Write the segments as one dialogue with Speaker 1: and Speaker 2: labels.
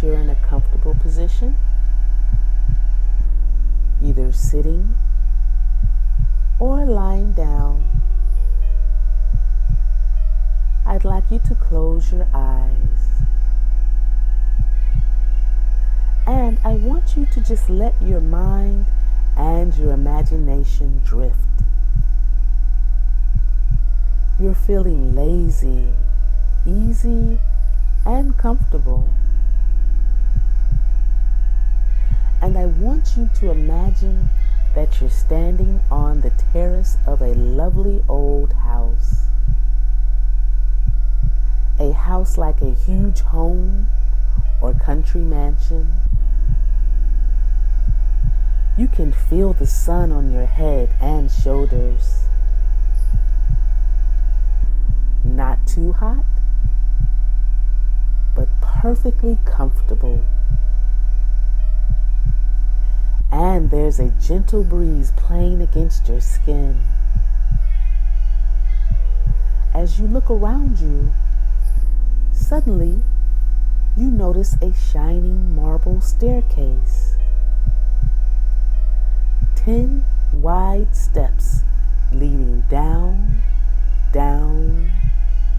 Speaker 1: you're in a comfortable position, either sitting or lying down. I'd like you to close your eyes. And I want you to just let your mind and your imagination drift. You're feeling lazy, easy, and comfortable. And I want you to imagine that you're standing on the terrace of a lovely old house. A house like a huge home or country mansion. You can feel the sun on your head and shoulders. Not too hot, but perfectly comfortable. And there's a gentle breeze playing against your skin. As you look around you, suddenly you notice a shining marble staircase. 10 wide steps leading down, down,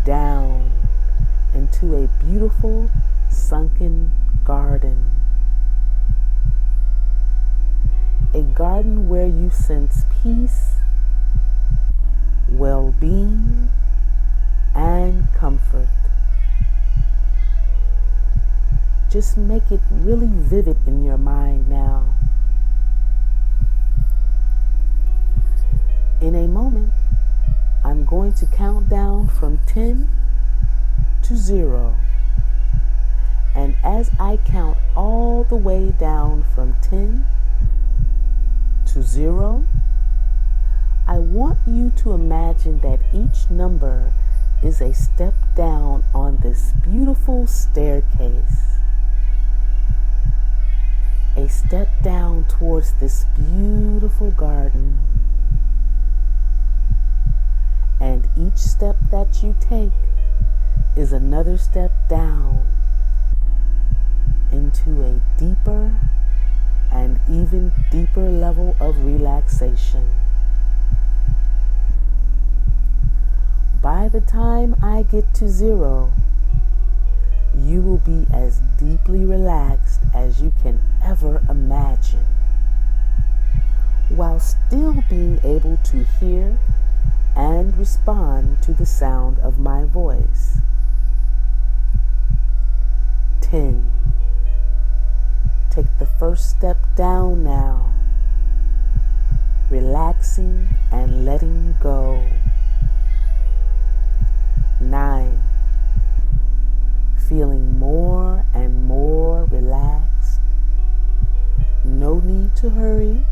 Speaker 1: down into a beautiful sunken garden. A garden where you sense peace, well-being, and comfort. Just make it really vivid in your mind now. In a moment, I'm going to count down from 10 to 0. And as I count all the way down from 10 to 0, I want you to imagine that each number is a step down on this beautiful staircase. A step down towards this beautiful garden. And each step that you take is another step down into a deeper and even deeper level of relaxation. By the time I get to 0, you will be as deeply relaxed as you can ever imagine, while still being able to hear and respond to the sound of my voice. 10. Take the first step down now, relaxing and letting go. 9. Feeling more and more relaxed. No need to hurry.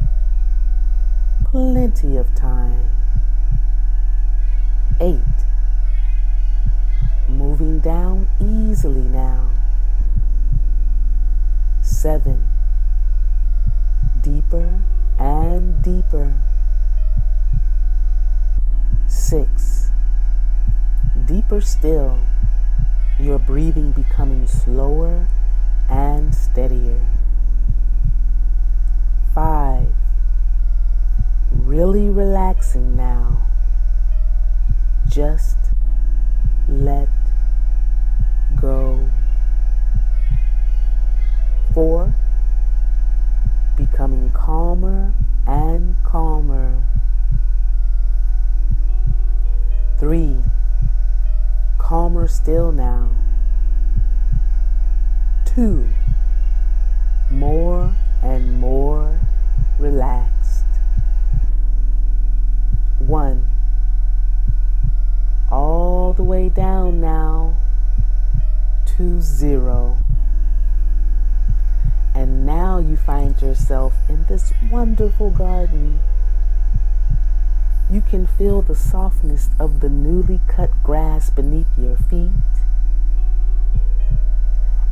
Speaker 1: Plenty of time. 8. Moving down easily now. 7. Deeper and deeper. 6. Deeper still. Your breathing becoming slower and steadier. 5. Really relaxing now. Just let go. 4. Becoming calmer and calmer. 3. Calmer still now. 2. More and more relaxed. 1. All the way down now to 0. And now you find yourself in this wonderful garden. You can feel the softness of the newly cut grass beneath your feet,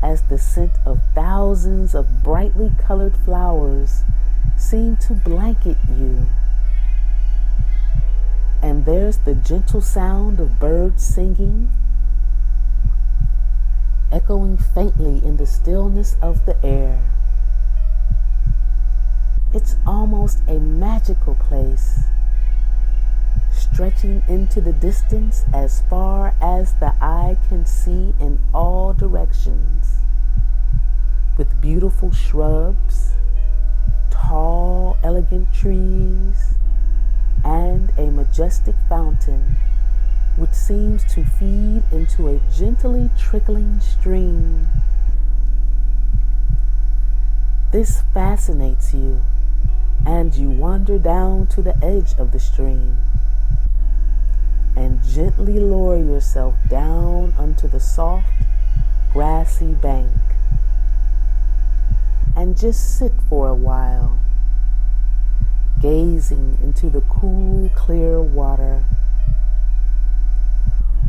Speaker 1: as the scent of thousands of brightly colored flowers seem to blanket you. And there's the gentle sound of birds singing echoing faintly in the stillness of the air. It's almost a magical place, stretching into the distance as far as the eye can see in all directions, with beautiful shrubs, tall, elegant trees, and a majestic fountain which seems to feed into a gently trickling stream. This fascinates you, and you wander down to the edge of the stream and gently lower yourself down onto the soft, grassy bank and just sit for a while, gazing into the cool, clear water,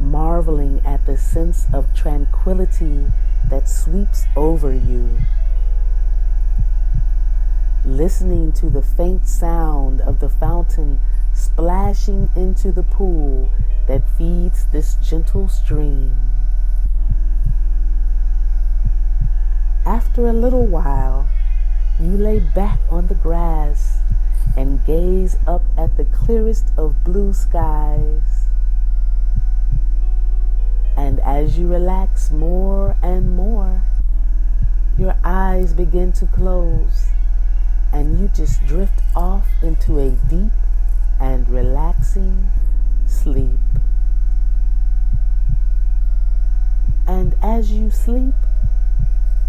Speaker 1: marveling at the sense of tranquility that sweeps over you, listening to the faint sound of the fountain splashing into the pool that feeds this gentle stream. After a little while, you lay back on the grass and gaze up at the clearest of blue skies. And as you relax more and more, your eyes begin to close and you just drift off into a deep and relaxing sleep. And as you sleep,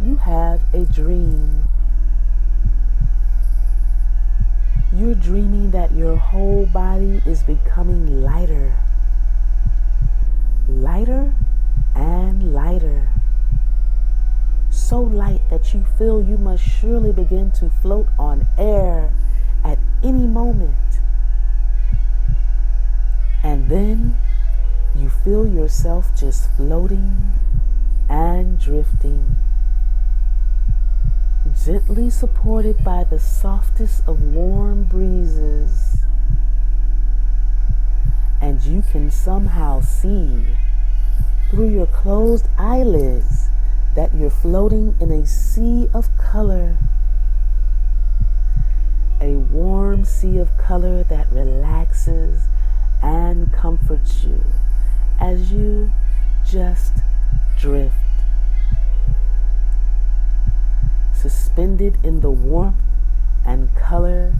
Speaker 1: you have a dream. You're dreaming that your whole body is becoming lighter, lighter and lighter. So light that you feel you must surely begin to float on air at any moment. And then you feel yourself just floating and drifting, gently supported by the softest of warm breezes. And you can somehow see through your closed eyelids that you're floating in a sea of color, a warm sea of color that relaxes and comforts you as you just drift, suspended in the warmth and color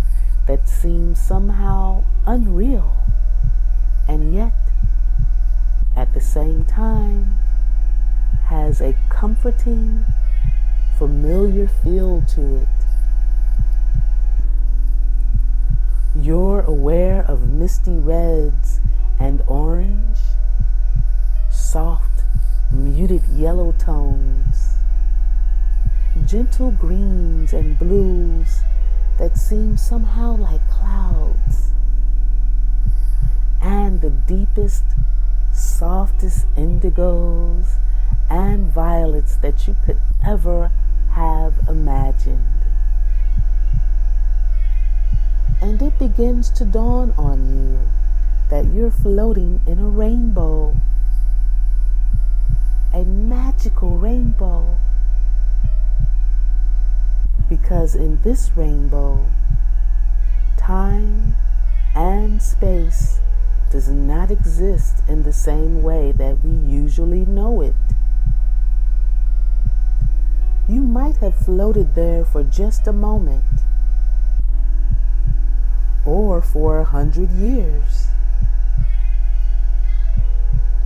Speaker 1: that seems somehow unreal, and yet at the same time has a comforting, familiar feel to it. You're aware of misty reds and orange, soft, muted yellow tones, gentle greens and blues that seem somehow like clouds, and the deepest, softest indigos and violets that you could ever have imagined. And it begins to dawn on you that you're floating in a rainbow, a magical rainbow. Because in this rainbow, time and space does not exist in the same way that we usually know it. You might have floated there for just a moment, or for 100 years,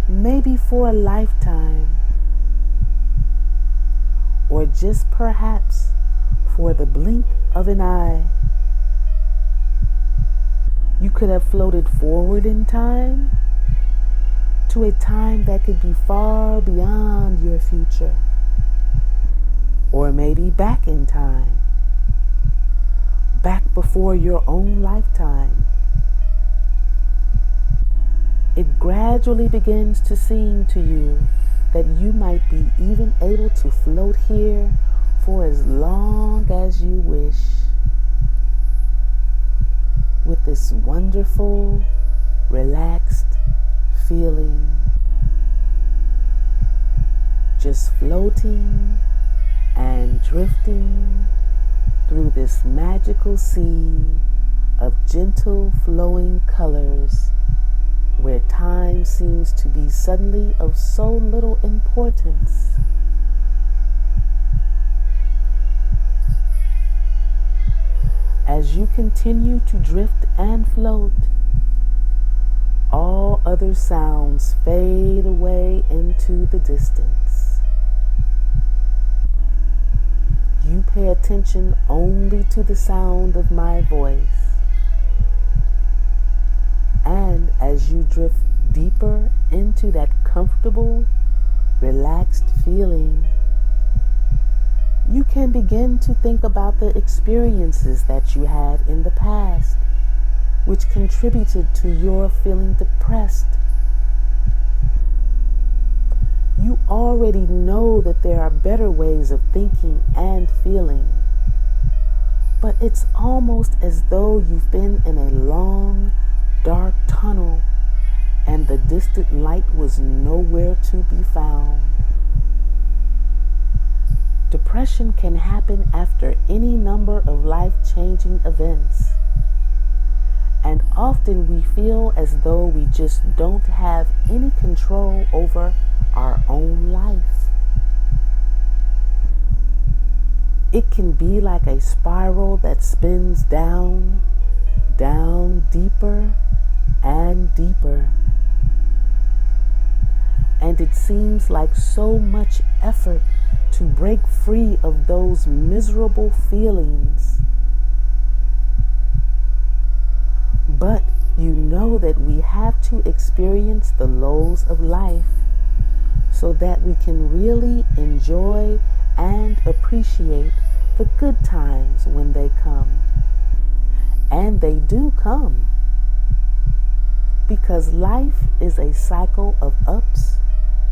Speaker 1: maybe for a lifetime, or just perhaps for the blink of an eye. You could have floated forward in time to a time that could be far beyond your future, or maybe back in time, back before your own lifetime. It gradually begins to seem to you that you might be even able to float here for as long as you wish, with this wonderful, relaxed feeling, just just floating and drifting through this magical sea of gentle flowing colors where time seems to be suddenly of so little importance. As you continue to drift and float, all other sounds fade away into the distance. You pay attention only to the sound of my voice. And as you drift deeper into that comfortable, relaxed feeling, you can begin to think about the experiences that you had in the past, which contributed to your feeling depressed. You already know that there are better ways of thinking and feeling, but it's almost as though you've been in a long, dark tunnel and the distant light was nowhere to be found. Depression can happen after any number of life-changing events. And often we feel as though we just don't have any control over our own life. It can be like a spiral that spins down, deeper and deeper. And it seems like so much effort to break free of those miserable feelings. But you know that we have to experience the lows of life so that we can really enjoy and appreciate the good times when they come. And they do come, because life is a cycle of ups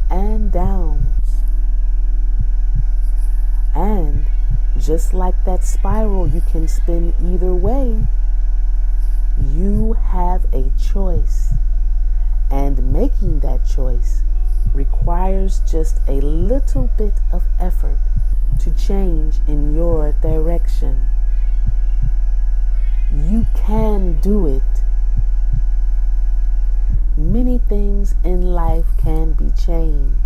Speaker 1: and downs. And just like that spiral you can spin either way, you have a choice. And making that choice requires just a little bit of effort to change in your direction. You can do it. Many things in life can be changed.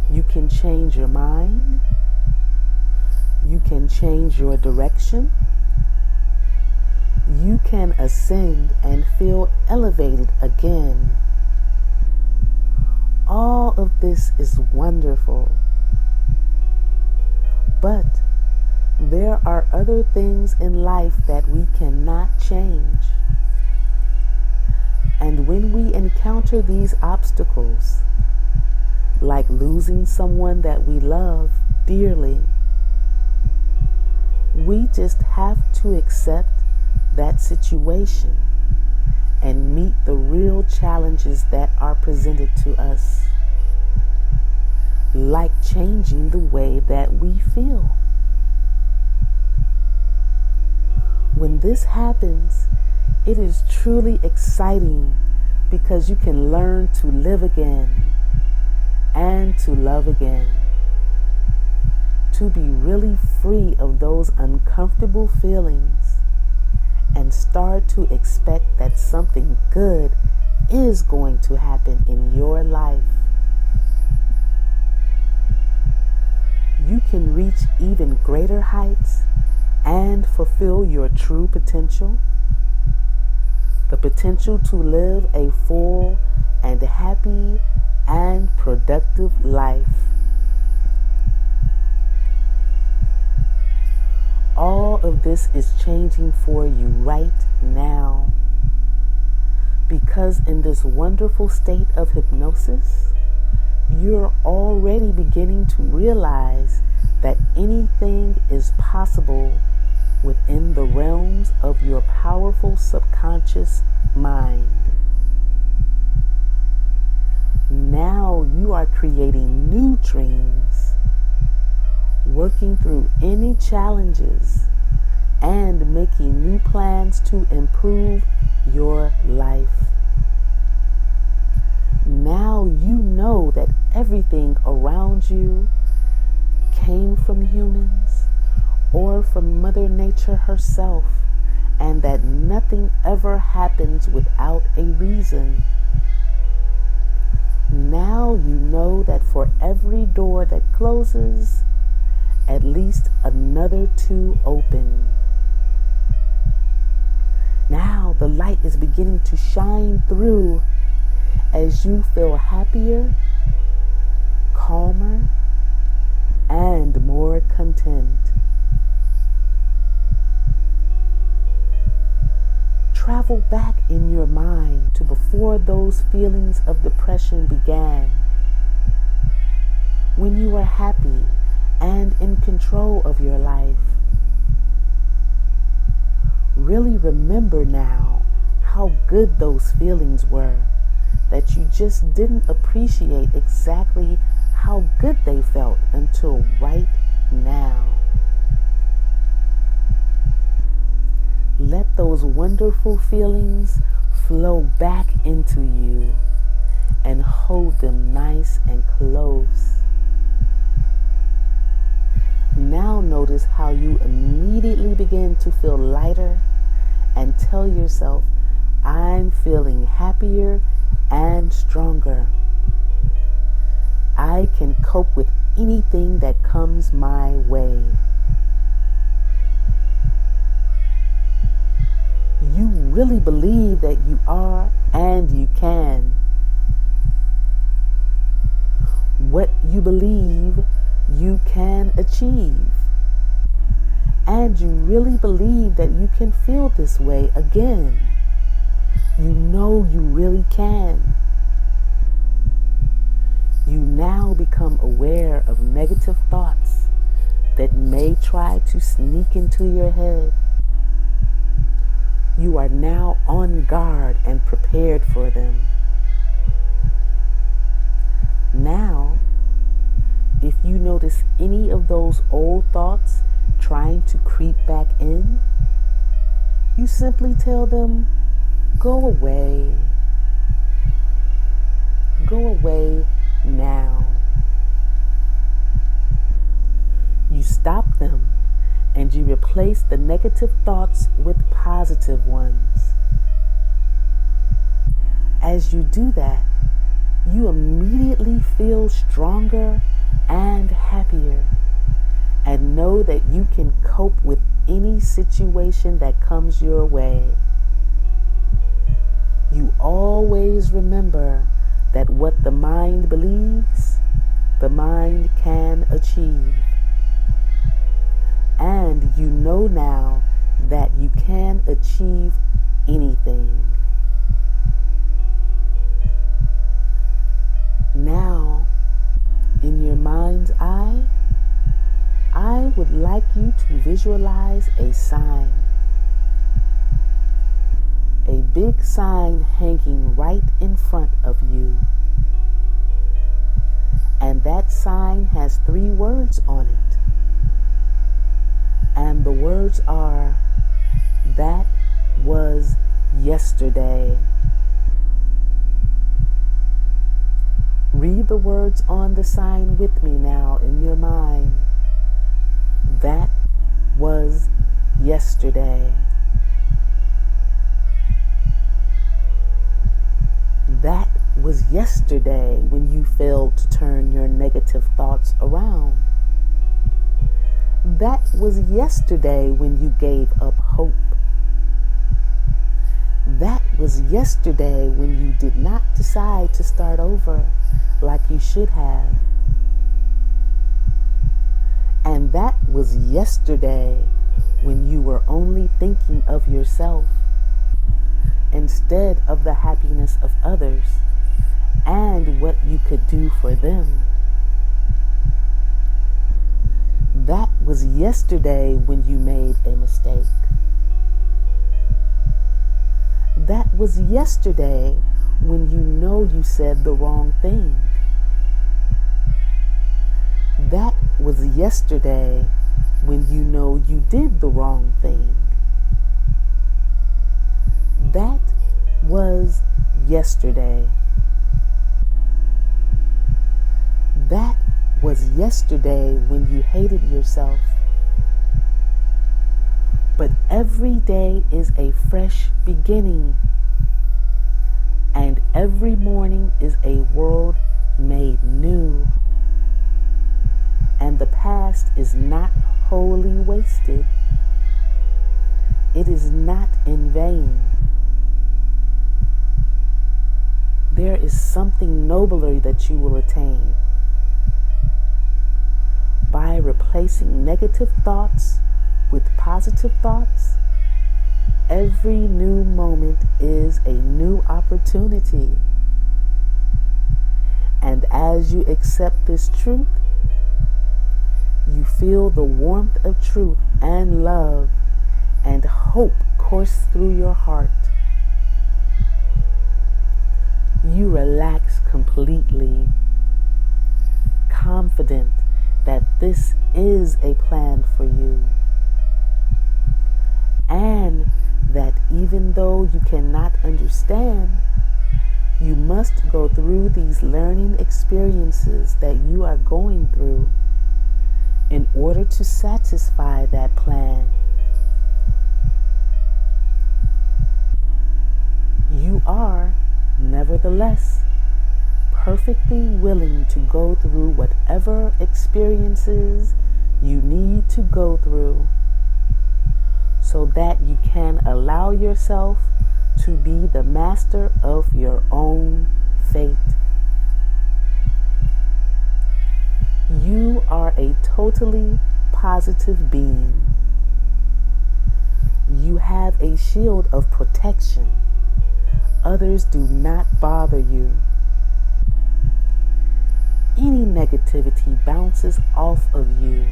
Speaker 1: You can change your mind. You can change your direction. You can ascend and feel elevated again. All of this is wonderful. But there are other things in life that we cannot change. And when we encounter these obstacles, like losing someone that we love dearly, we just have to accept that situation and meet the real challenges that are presented to us, like changing the way that we feel. When this happens, it is truly exciting because you can learn to live again and to love again, to be really free of those uncomfortable feelings and start to expect that something good is going to happen in your life. You can reach even greater heights and fulfill your true potential. The potential to live a full and happy and productive life. All of this is changing for you right now, because in this wonderful state of hypnosis, you're already beginning to realize that anything is possible within the realms of your powerful subconscious mind. Now you are creating new dreams, working through any challenges, and making new plans to improve your life. Now you know that everything around around you came from humans or from Mother Nature herself, and that nothing ever happens without a reason. Now you know that for every door that closes, at least another two open. Now the light is beginning to shine through as you feel happier, calmer, and more content. Travel back in your mind to before those feelings of depression began, when you were happy and in control of your life. Really remember now how good those feelings were, that you just didn't appreciate exactly how good they felt until right now. Let those wonderful feelings flow back into you and hold them nice and close. Now notice how you immediately begin to feel lighter and tell yourself, I'm feeling happier and stronger. I can cope with anything that comes my way. You really believe that you are and you can. What you believe, you can achieve. And you really believe that you can feel this way again. You know you really can. You now become aware of negative thoughts that may try to sneak into your head. You are now on guard and prepared for them. Now, if you notice any of those old thoughts trying to creep back in, you simply tell them, go away. Go away now. You stop them and you replace the negative thoughts with positive ones. As you do that, you immediately feel stronger and happier, and know that you can cope with any situation that comes your way. You always remember that what the mind believes, the mind can achieve. And you know now that you can achieve anything. Now, in your mind's eye, I would like you to visualize a sign. A big sign hanging right in front of you. And that sign has 3 words on it. And the words are, that was yesterday. Read the words on the sign with me now in your mind. That was yesterday. That was yesterday when you failed to turn your negative thoughts around. That was yesterday when you gave up hope. That was yesterday when you did not decide to start over like you should have. And that was yesterday when you were only thinking of yourself instead of the happiness of others and what you could do for them. That was yesterday when you made a mistake. That was yesterday when you know you said the wrong thing. That was yesterday when you know you did the wrong thing. That was yesterday. That was yesterday when you hated yourself. But every day is a fresh beginning. And every morning is a world made new. And the past is not wholly wasted. It is not in vain. There is something nobler that you will attain. By replacing negative thoughts with positive thoughts, every new moment is a new opportunity. And as you accept this truth, you feel the warmth of truth and love and hope course through your heart. You relax completely, confident that this is a plan for you, and that even though you cannot understand, you must go through these learning experiences that you are going through in order to satisfy that plan. You are, nevertheless, perfectly willing to go through whatever experiences you need to go through so that you can allow yourself to be the master of your own fate. You are a totally positive being. You have a shield of protection. Others do not bother you. Any negativity bounces off of you.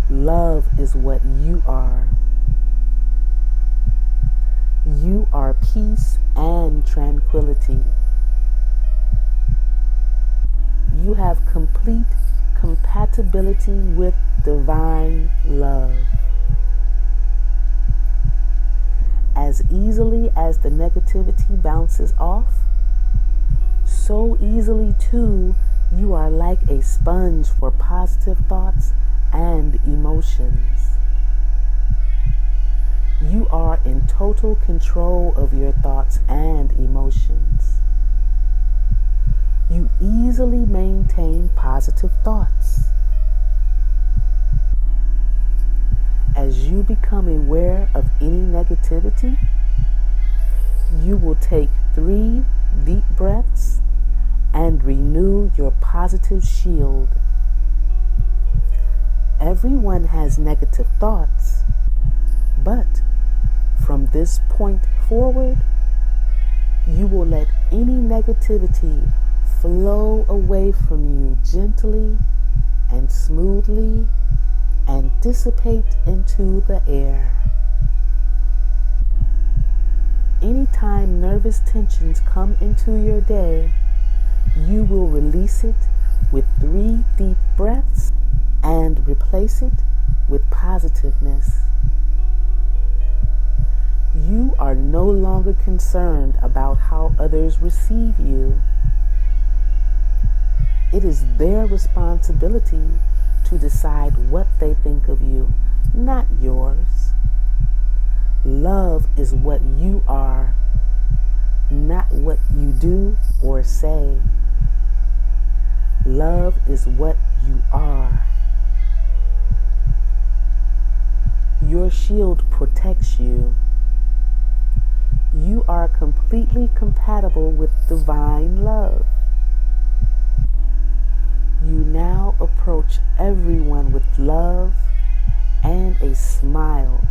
Speaker 1: Love is what you are. You are peace and tranquility. You have complete compatibility with divine love. As easily as the negativity bounces off, so easily too you are like a sponge for positive thoughts and emotions. You are in total control of your thoughts and emotions. You easily maintain positive thoughts. As you become aware of any negativity, you will take 3 deep breaths and renew your positive shield. Everyone has negative thoughts, but from this point forward, you will let any negativity flow away from you gently and smoothly and dissipate into the air. Anytime nervous tensions come into your day, you will release it with 3 deep breaths and replace it with positiveness. You are no longer concerned about how others receive you. It is their responsibility to decide what they think of you, not yours. Love is what you are, not what you do or say. Love is what you are. Your shield protects you. You are completely compatible with divine love. You now approach everyone with love and a smile,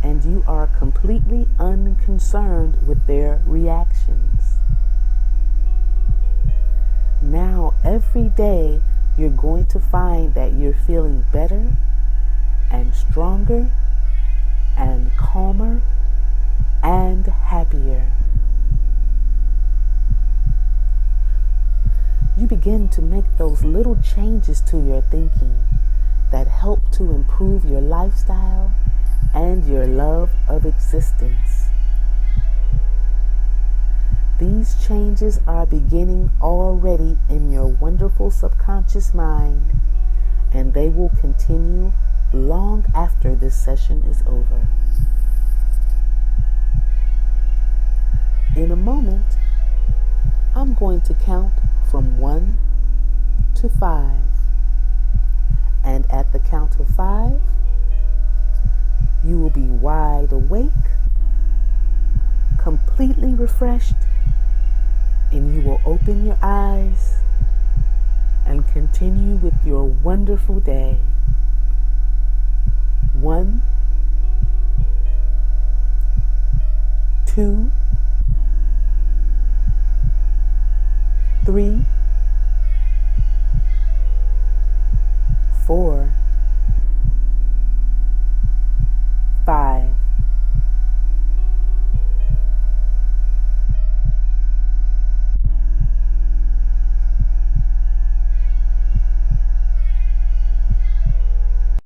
Speaker 1: and you are completely unconcerned with their reactions. Now, every day, you're going to find that you're feeling better and stronger and calmer and happier. You begin to make those little changes to your thinking that help to improve your lifestyle and your love of existence. These changes are beginning already in your wonderful subconscious mind, and they will continue long after this session is over. In a moment, I'm going to count from 1 to 5. And at the count of 5, you will be wide awake, completely refreshed, and you will open your eyes and continue with your wonderful day. 1, 2,